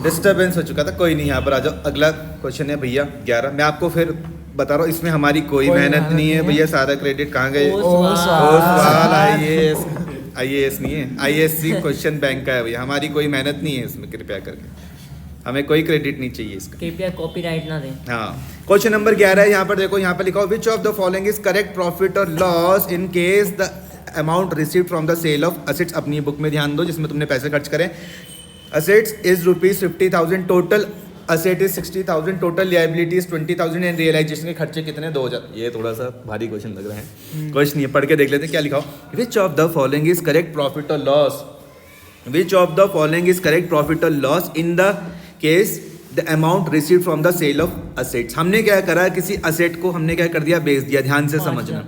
Disturbance हो चुका था, कोई नहीं, यहाँ पर आ जाओ। अगला क्वेश्चन है भैया 11। मैं आपको फिर बता रहा हूँ, इसमें हमारी कोई मेहनत नहीं है भैया, सारा क्रेडिट कहाँ गए? सवाल आईएएस नहीं है, आईएससी क्वेश्चन बैंक का है भैया, हमारी कोई मेहनत नहीं है इसमें, कृपया करके हमें कोई क्रेडिट नहीं चाहिए इसका, कृपया कॉपीराइट ना दें। हाँ। क्वेश्चन नंबर 11 है, यहाँ पर देखो, यहाँ पर लिखा हो which of the following is correct profit और loss in case the amount received from the sale of assets. अपनी बुक में ध्यान दो जिसमें तुमने पैसे खर्च करें। Assets is ₹50,000, total asset is 60,000, total liabilities 20,000 and realisation के खर्चे कितने? 2,000। ये थोड़ा सा भारी क्वेश्चन लग रहा है, क्वेश्चन नहीं पढ़ के देख लेते क्या लिखा हो। Which of the following is correct profit और loss, which of the following is correct profit और loss in the case the amount receive from the sale of assets. हमने क्या करा, किसी असेट को हमने क्या कर दिया, बेच दिया। ध्यान से समझना,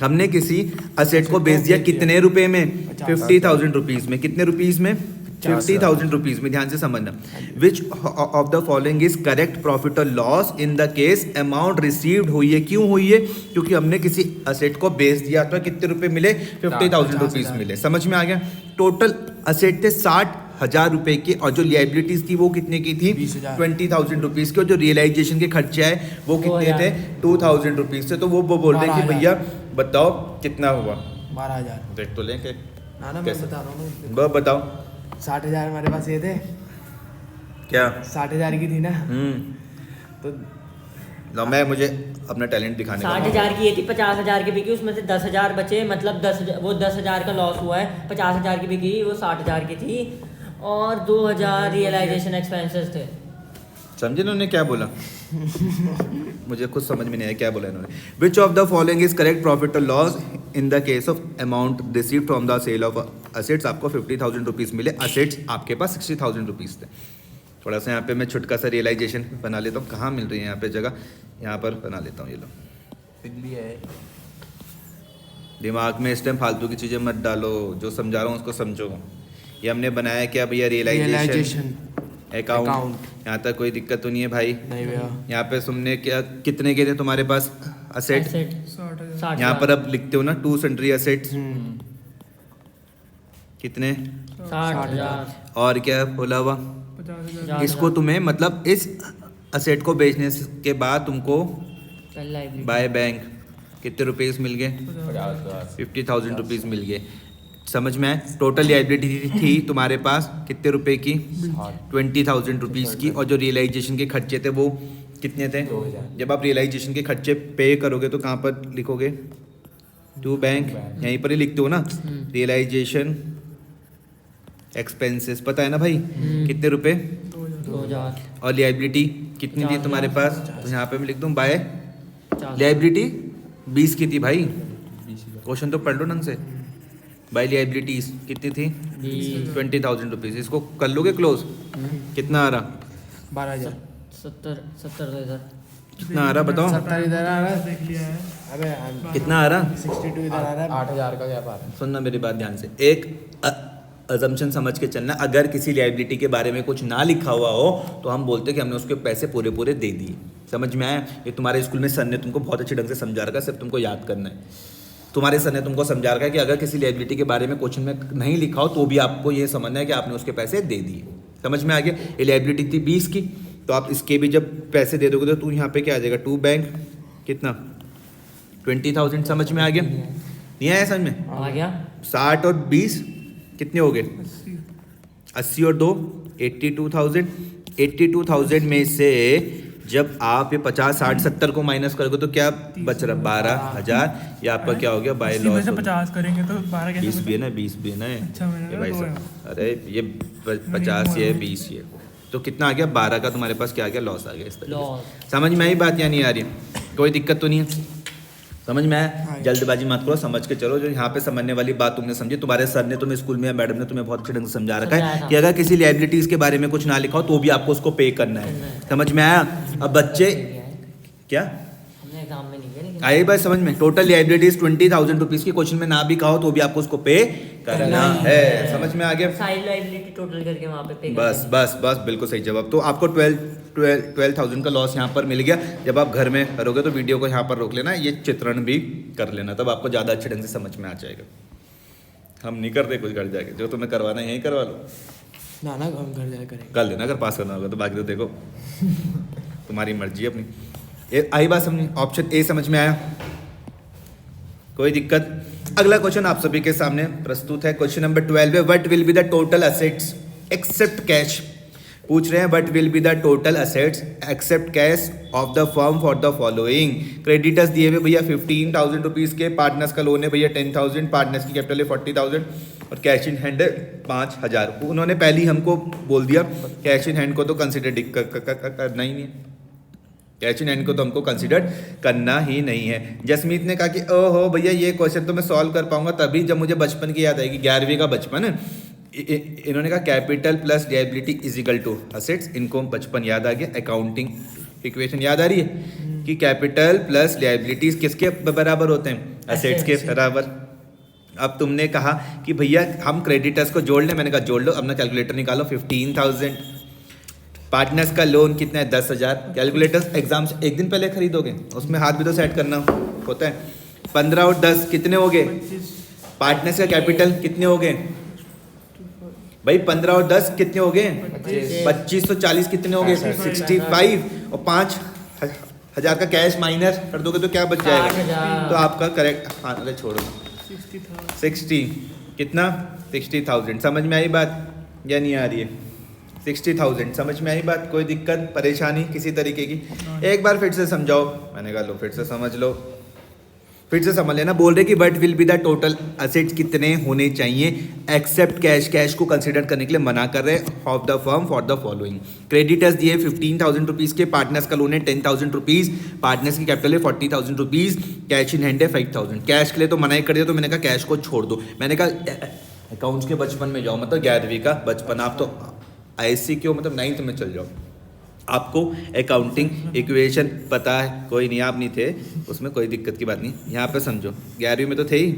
हमने किसी असेट को बेच दिया कितने रुपए में? 50,000 रुपीज में। कितने रुपीज में? 50,000 रुपीज में। ध्यान से समझना, which of the following is correct profit और loss in the case amount received हुई है। क्यों हुई है? क्योंकि हमने किसी असेट को बेच दिया तो कितने रुपए मिले? 50,000 रुपीज मिले। समझ में आ गया? टोटल असेट थे 60,000 रुपए के, और जो लायबिलिटीज थी वो कितने की थी? 20,000 रुपीज की। और जो रियलाइजेशन के खर्चे आए वो कितने थे? 2,000 रुपीज थे। तो वो बोल रहे कि भैया बताओ कितना हुआ? 12,000। देख तो लें ना मैं बता रहा हूँ, बताओ। 60,000 हमारे पास ये थे। क्या? 60,000 की थी ना, तो लो मैं मुझे अपना टैलेंट दिखाने 60,000 की ये थी, 50,000 की बिकी, उसमें से 10,000 बचे, मतलब 10,000 का लॉस हुआ है। 50,000 की बिकी, वो 60,000 की थी, और 2,000 रियलाइजेशन एक्सपेंसेस थे। समझे इन्होंने क्या बोला? मुझे कुछ समझ में नहीं आया क्या बोला इन्होंने। Which of the following is correct profit और loss in the case of amount received from the sale of assets. आपको 50,000 रुपीज मिले, असेट्स आपके पास 60,000 रुपीज थे। थोड़ा सा यहाँ पे मैं छुटका सा रियलाइजेशन बना लेता हूँ, कहाँ मिल रही है यहाँ पे जगह, यहाँ पर बना लेता हूँ। ये लो, बिजली है। दिमाग में इस टाइम फालतू की चीज़ें मत डालो, जो समझा रहा हूँ उसको समझो। ये हमने बनाया क्या भैया? Realisation account. यहाँ तक कोई दिक्कत तो नहीं है भाई? नहीं भैया। यहाँ पे तुमने क्या, कितने के थे तुम्हारे पास असेट? 60,000। यहाँ पर अब लिखते हो ना, टू सन्ड्री असेट्स कितने? 60,000। और क्या बोला हुआ? 50,000। इसको तुम्हें मतलब इस असेट को बेचने के बाद तुमको बाय बैंक कितने रुपीस मिल गए? 50,000 रुपीस मिल गए। समझ में आए? टोटल लायबिलिटी थी तुम्हारे पास कितने रुपए की? 20,000 रुपीस की। और जो रियलाइजेशन के खर्चे थे वो कितने थे? जब आप रियलाइजेशन के खर्चे पे करोगे तो कहाँ पर लिखोगे? टू बैंक, यहीं पर ही लिखते हो ना, रियलाइजेशन एक्सपेंसेस। पता है ना भाई कितने रुपए? 2,000। और लायबिलिटी कितनी थी तुम्हारे पास? तो यहाँ पे मैं लिख दूँ बाय लायबिलिटी 20 की थी भाई। क्वेश्चन तो पढ़ लो ढंग से। बाय लायबिलिटीज कितनी थी? 20,000 रुपीज। इसको कर लोगे क्लोज? कितना आ रहा? 12,000। 70 कितना आ रहा बताओ? 70 इधर आ रहा है। अबे कितना आ रहा? 62 इधर आ रहा है। 8,000 का क्या पा रहा है? सुनना मेरी बात ध्यान से, एक अजम्पशन समझ के चलना। अगर किसी लायबिलिटी के बारे में कुछ ना लिखा हुआ हो तो हम बोलते हैं कि हमने उसके पैसे पूरे पूरे दे दिए। समझ में आया? ये तुम्हारे स्कूल में सर ने तुमको बहुत अच्छे ढंग से समझा रखा है, सिर्फ तुमको याद करना है। तुम्हारे सर ने तुमको समझा रखा है कि अगर किसी लायबिलिटी के बारे में क्वेश्चन में नहीं लिखा हो तो भी आपको ये समझना है कि आपने उसके पैसे दे दिए। समझ में आ गया? ये लायबिलिटी थी 20 की, तो आप इसके भी जब पैसे दे दोगे तो तू यहाँ पे क्या आ जाएगा? टू बैंक कितना? 20,000। समझ में आ गया? नहीं आया समझ में? आ गया। 60 और 20 कितने हो गए? 80 और 2 82,000। 82,000 में से जब आप ये 50 60 70 को माइनस करोगे तो क्या बच रहा? 12,000। ये आपका क्या हो गया? By loss. 50 करेंगे तो 12 कैसे? 20 भी है ना, 20 भी है ना। अच्छा, मैंने ये भाई कहा साहब, अरे ये 50 ये 20 ये, तो कितना आ गया? 12 का तुम्हारे पास क्या आ गया? लॉस आ गया। इस तरीके से समझ में आई बात या नहीं आ रही? कोई दिक्कत तो नहीं है? समझ में आया? जल्दबाजी मत करो, समझ के चलो। जो यहाँ पे समझने वाली बात तुमने समझी, तुम्हारे सर ने तुम्हें स्कूल में, मैडम ने तुम्हें बहुत अच्छे ढंग से समझा रखा है कि अगर किसी लायबिलिटीज के बारे में कुछ ना लिखा हो तो भी आपको उसको पे करना है। समझ में आया? अब बच्चे क्या हमने एग्जाम में नहीं किया, लेकिन आई बात समझ में? टोटल लायबिलिटीज 20,000 रुपीज की, क्वेश्चन में ना भी कहा हो तो भी आपको उसको पे करना है। समझ में आ गया? सारी लायबिलिटी टोटल करके वहाँ पे पे बस बस बस, बिल्कुल सही जवाब। तो आपको 12,000 का लॉस यहाँ पर मिल गया। जब आप घर में करोगे तो वीडियो को यहाँ पर रोक लेना, ये चित्रण भी कर लेना, तब आपको ज़्यादा अच्छे ढंग से समझ में आ जाएगा। हम नहीं करते कुछ, कर जाएगा। जो तुम्हें करवाना है यही करवा लो। ना ना हम घर जाकर करेंगे। कर लेना अगर पास करना होगा तो, बाकी तो देखो तुम्हारी मर्जी है अपनी। आई बात समझ, ऑप्शन ए समझ में आया, कोई दिक्कत। अगला क्वेश्चन आप सभी के सामने प्रस्तुत है। क्वेश्चन नंबर 12 है, what will be the total assets except cash. पूछ रहे हैं what will be the total assets except cash of the firm for the following. Creditors दिए हुए भैया 15,000 रुपीज़ के, पार्टनर्स का लोन है भैया 10,000, पार्टनर्स की कैपिटल है 40,000 और कैश इन हैंड है 5,000। उन्होंने पहले ही हमको बोल दिया कैश इन हैंड को तो कंसिडर करना ही नहीं है, कैश इन हैंड को तो हमको कंसिडर करना ही नहीं है। जसमीत ने कहा कि ओहो भैया ये क्वेश्चन तो मैं सॉल्व कर पाऊंगा तभी जब मुझे बचपन की याद आएगी, 11वीं का बचपन है। इन्होंने कहा capital plus liability is equal to assets, इनको बचपन याद आ गया, अकाउंटिंग इक्वेशन याद आ रही है कि कैपिटल प्लस लायबिलिटीज किसके बराबर होते हैं, असेट्स के बराबर। अब तुमने कहा कि भैया हम क्रेडिटर्स को जोड़ लें, मैंने कहा जोड़ लो, अपना कैलकुलेटर निकालो। 15,000 पार्टनर्स का लोन कितना है 10,000। कैलकुलेटर्स एग्जाम से एक दिन पहले खरीदोगे, उसमें हाथ भी तो सेट करना होता है। 15 और 10 कितने हो गए, पार्टनर्स का कैपिटल कितने हो गए भाई, 15 और 10 कितने हो गए 25, तो 40 कितने हो गए 65 और 5,000 का कैश माइनस कर दोगे तो क्या बच जाएगा, 60,000। तो आपका करेक्ट, हाँ अरे छोड़ो 60 कितना 60,000। समझ में आई बात या नहीं आ रही है? 60,000 समझ में आई बात, कोई दिक्कत परेशानी किसी तरीके की? एक बार फिर से समझाओ, मैंने कहा लो फिर से समझ लो, फिर से समझ लेना। बोल रहे कि but will be the total assets कितने होने चाहिए एक्सेप्ट कैश, कैश को कंसिडर करने के लिए मना कर रहे हैं of the firm for the following. Creditors दिए 15,000 रुपीज़ के, पार्टनर्स का लोन है 10,000 रुपीज़, पार्टनर्स की कैपिटल है 40,000 रुपीज़, कैश इन हैंड है 5,000। कैश के लिए तो मना ही कर दिया, तो मैंने कहा कैश को छोड़ दो। मैंने कहा अकाउंट्स के बचपन में जाओ, मतलब 11वीं का बचपन, आप तो ऐसी क्यों मतलब 9th में चल जाओ, आपको अकाउंटिंग इक्वेशन पता है। कोई नहीं, आप नहीं थे उसमें, कोई दिक्कत की बात नहीं, यहाँ पे समझो 11वीं में तो थे ही।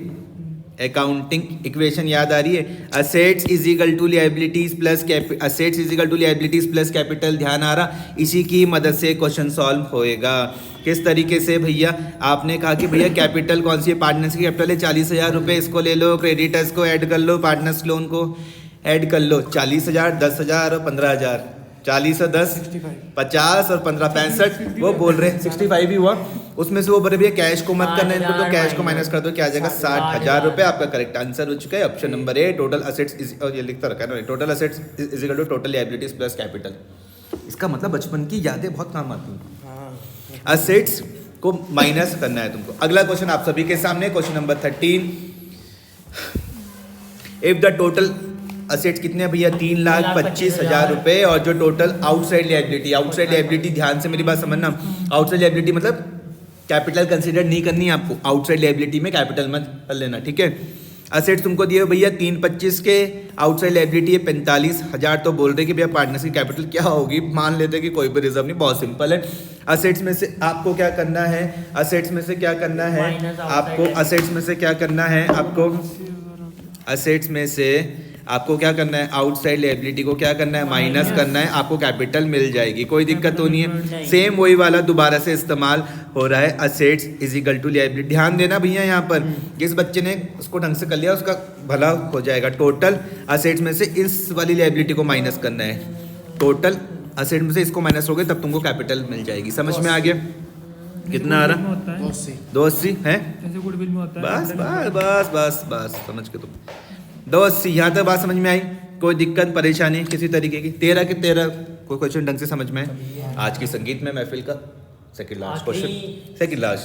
अकाउंटिंग इक्वेशन याद आ रही है, assets is equal to liabilities plus assets is equal to liabilities plus capital, ध्यान आ रहा? इसी की मदद से क्वेश्चन सॉल्व होएगा। किस तरीके से भैया, आपने कहा कि भैया कैपिटल कौन सी है, पार्टनर्स की कैपिटल है 40,000 रुपये, इसको ले लो, क्रेडिटर्स को ऐड कर लो, पार्टनर्स लोन को ऐड कर लो, 40,000 10,000 और 15,000, 40 और 10 50 और 15 65, वो बोल रहे हैं 65 ही हुआ। उसमें से वो बोले भैया कैश को मत करना इनको, तो कैश को माइनस कर दो, क्या आ जाएगा 60,000 रुपये। आपका करेक्ट आंसर हो चुका है option number A, total assets is, और ये लिखता रखा है ना, total assets is equal to total liabilities plus capital. इसका मतलब बचपन की यादें बहुत काम आती हैं, असेट्स को माइनस करना है तुमको। अगला क्वेश्चन आप सभी के सामने, question number 13, if the total assets कितने हैं भैया 3,25,000 रुपए, और जो total outside liability, outside liability ध्यान से मेरी बात समझना, आउटसाइड लायबिलिटी मतलब कैपिटल कंसीडर नहीं करनी है आपको, आउटसाइड लायबिलिटी में कैपिटल मत कर लेना, ठीक है। असेट्स तुमको दिए भैया 3,25 के, आउटसाइड लायबिलिटी है 45,000, तो बोल रहे कि भैया पार्टनर्स की कैपिटल क्या होगी, मान लेते हैं कि कोई भी रिजर्व नहीं, बहुत सिंपल है। असेट्स में से आपको क्या करना है, असेट्स में से क्या करना है आपको, असेट्स में से क्या करना है आपको, असेट्स में से आपको क्या करना है, आउटसाइड लायबिलिटी को क्या करना है, माइनस करना है, आपको कैपिटल मिल जाएगी, कोई दिक्कत तो नहीं है। सेम वही वाला दोबारा से इस्तेमाल हो रहा है, assets is equal to liability. ध्यान देना भैया, यहाँ पर जिस बच्चे ने उसको ढंग से कर लिया उसका भला हो जाएगा। टोटल असेट्स में से इस वाली लायबिलिटी को माइनस करना है, टोटल असेट में से इसको माइनस हो गए तब तुमको कैपिटल मिल जाएगी। समझ में आ गया? कितना आ रहा, 280 है, बस बस बस बस बस समझ के तुम 280, यहाँ तक बात समझ में आई? कोई दिक्कत परेशानी किसी तरीके की? 13 के 13 कोई क्वेश्चन ढंग से समझ में आए? आज की संगीत में महफिल का सेकंड लास्ट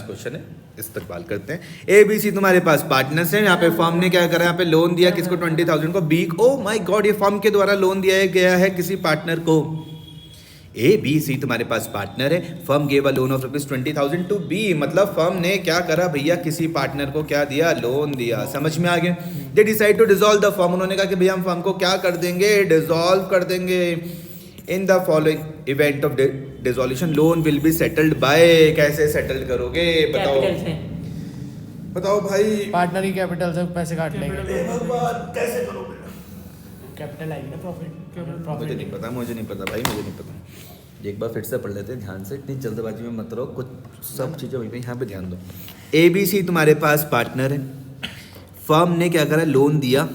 क्वेश्चन है, इस्तेमाल करते हैं। ए बी सी तुम्हारे पास पार्टनर्स हैं, यहाँ पे फर्म ने क्या करा, यहाँ पे लोन दिया किसको 20,000 को, बी, ओ माय गॉड, ये फर्म के द्वारा लोन दिया गया है किसी पार्टनर को। ए बी सी तुम्हारे पास पार्टनर है, firm gave a loan of ₹20,000 to B, मतलब फर्म ने क्या करा भैया, किसी पार्टनर को क्या दिया, लोन दिया। समझ में आ गया? They decide to dissolve the firm, उन्होंने कहा कि भैया हम फर्म को क्या कर देंगे, डिसॉल्व कर देंगे। In the following event of dissolution loan will be settled bye, कैसे सेटल करोगे बताओ, बताओ भाई। पार्टनर की कैपिटल से पैसे काट लेंगे, कैसे करोगे? कैपिटल आएगी ना, मुझे नहीं पता, मुझे नहीं पता भाई, मुझे नहीं पता। एक बार फिर से पढ़ लेते हैं ध्यान से, इतनी जल्दबाजी में मत रहो, कुछ सब चीज़ें वहीं पे यहाँ पे ध्यान दो। ए बी सी तुम्हारे पास पार्टनर है, फर्म ने क्या करा, लोन दिया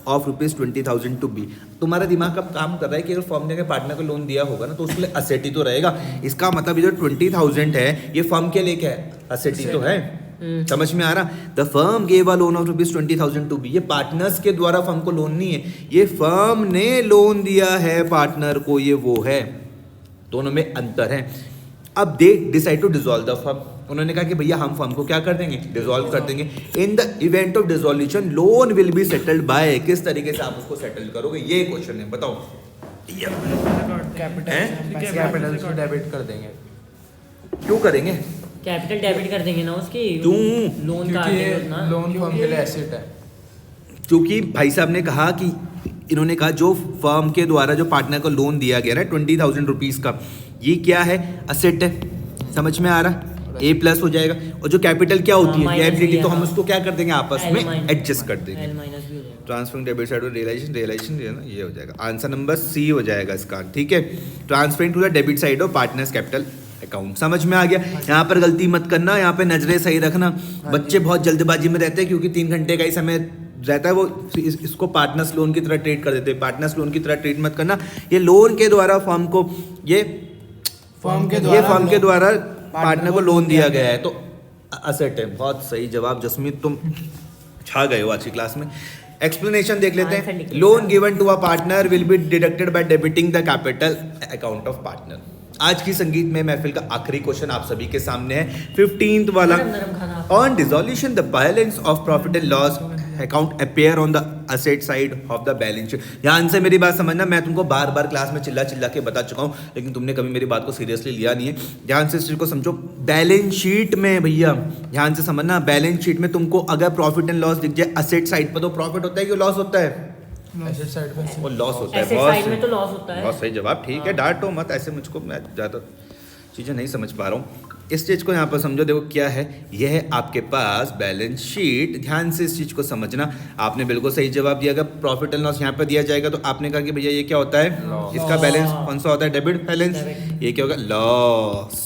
ऑफ ₹20,000 टू बी। तुम्हारा दिमाग अब काम कर रहा है कि अगर फर्म ने अगर पार्टनर को लोन दिया होगा ना तो उसके लिए असेट ही तो रहेगा। इसका मतलब ये जो 20,000 है ये फर्म के लिए क्या है, असेट ही तो है। समझ में आ रहा? The firm gave a loan of ₹20,000 to B. ये पार्टनर्स के द्वारा फर्म को लोन नहीं है, ये फर्म ने लोन दिया है पार्टनर को, ये वो है, दोनों में अंतर है। अब they decide to dissolve the firm. उन्होंने कहा कि भैया हम फर्म को क्या कर देंगे, डिसॉल्व कर देंगे। In the event of dissolution loan will be settled bye, किस तरीके से आप उसको सेटल करोगे, ये क्वेश्चन है, बताओ। कैपिटल से डेबिट कर देंगे। क्यों करेंगे? कैपिटल डेबिट कर देंगे ना उसकी, क्यों? लोन काट देंगे उतना। लोन फर्म के लिए एसेट है। क्योंकि भाई साहब ने कहा कि इन्होंने कहा जो फर्म के द्वारा जो पार्टनर को लोन दिया गया ना 20,000 रुपीज़ का, ये क्या है, असेट है। समझ में आ रहा? ए प्लस हो जाएगा। और जो कैपिटल क्या होती है, लायबिलिटी, तो हम उसको क्या कर देंगे, आपस में एडजस्ट कर देंगे। ट्रांसफरिंग डेबिट साइड रियलाइजेशन ये हो जाएगा। आंसर नंबर सी हो जाएगा इसका, ठीक है। Transferring to the debit side of partners capital account. समझ में आ गया? यहाँ पर गलती मत करना, यहाँ पे नजरें सही रखना। बच्चे बहुत जल्दबाजी में रहते हैं क्योंकि 3 घंटे का ही समय रहता है, वो इसको पार्टनर्स लोन की तरह ट्रीट कर देते हैं। पार्टनर्स लोन की तरह ट्रीट मत करना। ये लोन के द्वारा फर्म को, ये फर्म के द्वारा पार्टनर को लोन दिया गया है तो असेट है। बहुत सही जवाब जसमीत, तुम छा गए हो आज की क्लास में। एक्सप्लेनेशन देख लेते हैं। Loan given to a partner will be deducted by debiting the capital account of partner. आज की संगीत में महफिल का आखिरी क्वेश्चन आप सभी के सामने है, 15th वाला। On dissolution the balance of profit and loss account appear on the asset side of the balance sheet. ध्यान से मेरी बात समझना, मैं तुमको बार बार क्लास में चिल्ला चिल्ला के बता चुका हूँ, लेकिन तुमने कभी मेरी बात को सीरियसली लिया नहीं है। ध्यान से इस चीज को समझो। बैलेंस शीट में भैया ध्यान से समझना, बैलेंस शीट में तुमको अगर प्रॉफिट एंड लॉस दिख जाए असेट साइड पर, तो प्रॉफिट होता है कि लॉस होता है? एसेट साइड पे वो लॉस होता है। एसेट साइड में तो लॉस होता है। बहुत सही जवाब, ठीक है। डांटो मत ऐसे मुझको, मैं ज़्यादा चीज़ें नहीं समझ पा रहा हूँ। इस चीज़ को यहाँ पर समझो। देखो क्या है, यह है आपके पास बैलेंस शीट। ध्यान से इस चीज़ को समझना। आपने बिल्कुल सही जवाब दिया। अगर प्रॉफिट एंड लॉस यहाँ पर दिया जाएगा तो आपने कहा कि भैया ये क्या होता है, इसका बैलेंस कौन सा होता है, डेबिट बैलेंस। ये क्या होगा, लॉस।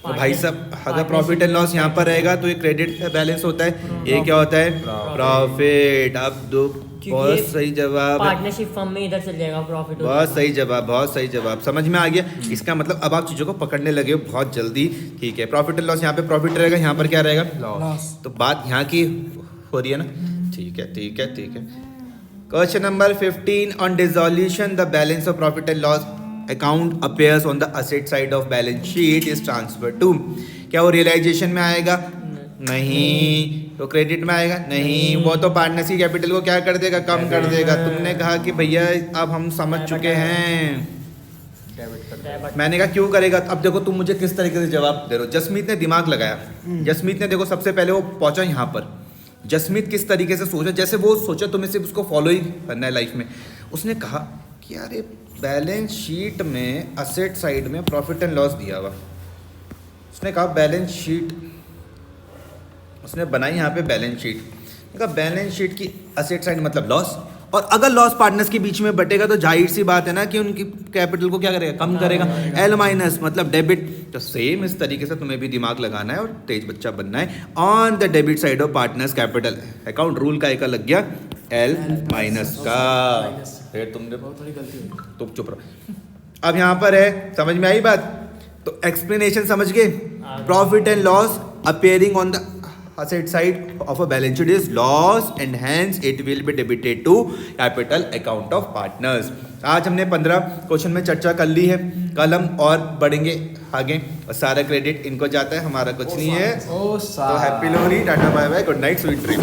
तो भाई साहब अगर प्रॉफिट एंड लॉस यहाँ पर रहेगा तो ये क्रेडिट बैलेंस होता है, ये क्या होता है, प्रॉफिट। अब दो, बहुत सही जवाब, पार्टनरशिप फर्म में इधर चल जाएगा प्रॉफिट। बहुत सही जवाब, बहुत सही जवाब, समझ में आ गया। इसका मतलब अब आप चीज़ों को पकड़ने लगे हो बहुत जल्दी, ठीक है। प्रॉफिट एंड लॉस, यहाँ पे प्रॉफिट रहेगा, यहाँ पर क्या रहेगा, लॉस। तो बात यहाँ की हो रही है ना, ठीक है, ठीक है, ठीक है। Question number 15 on dissolution the balance of profit and loss account appears on the asset side of balance sheet is transfer to. क्या वो रियलाइजेशन में आएगा? नहीं। तो क्रेडिट में आएगा? नहीं। वो तो पार्टनरशिप कैपिटल को क्या कर देगा, कम कर देगा। तुमने कहा कि भैया अब हम समझ चुके हैं, मैंने कहा क्यों करेगा। अब देखो तुम मुझे किस तरीके से जवाब दे रहे हो। जसमीत ने दिमाग लगाया। जसमीत ने देखो सबसे पहले वो पहुंचा यहाँ पर। जसमीत किस तरीके से सोचा, जैसे वो सोचा तुम्हें सिर्फ उसको फॉलो ही करना है लाइफ में। उसने कहा कि यार ये बैलेंस शीट में असेट साइड में प्रॉफिट एंड लॉस दिया हुआ। उसने कहा बैलेंस शीट, उसने बनाई यहाँ पे बैलेंस शीट। कहा बैलेंस शीट की असेट साइड मतलब लॉस, और अगर लॉस पार्टनर्स के बीच में बटेगा तो जाहिर सी बात है ना कि उनकी कैपिटल को क्या करेगा, कम करेगा। एल माइनस मतलब डेबिट। तो सेम इस तरीके से तुम्हें भी दिमाग लगाना है और तेज बच्चा बनना है। On the debit side of partners capital account, rule का एक लग गया एल माइनस का। फिर तुमने थोड़ी गलती हुई। तुम चुप रहो। अब यहाँ पर है, समझ में आई बात? तो एक्सप्लेनेशन समझ गए। Profit and loss appearing on the asset side of a balance sheet is loss and hence it will be debited to capital account of partners। आज हमने 15 क्वेश्चन में चर्चा कर ली है। कल हम और बढ़ेंगे आगे और सारा क्रेडिट इनको जाता है, हमारा कुछ नहीं है। तो happy Lohri, tata bye bye, good night, sweet dream.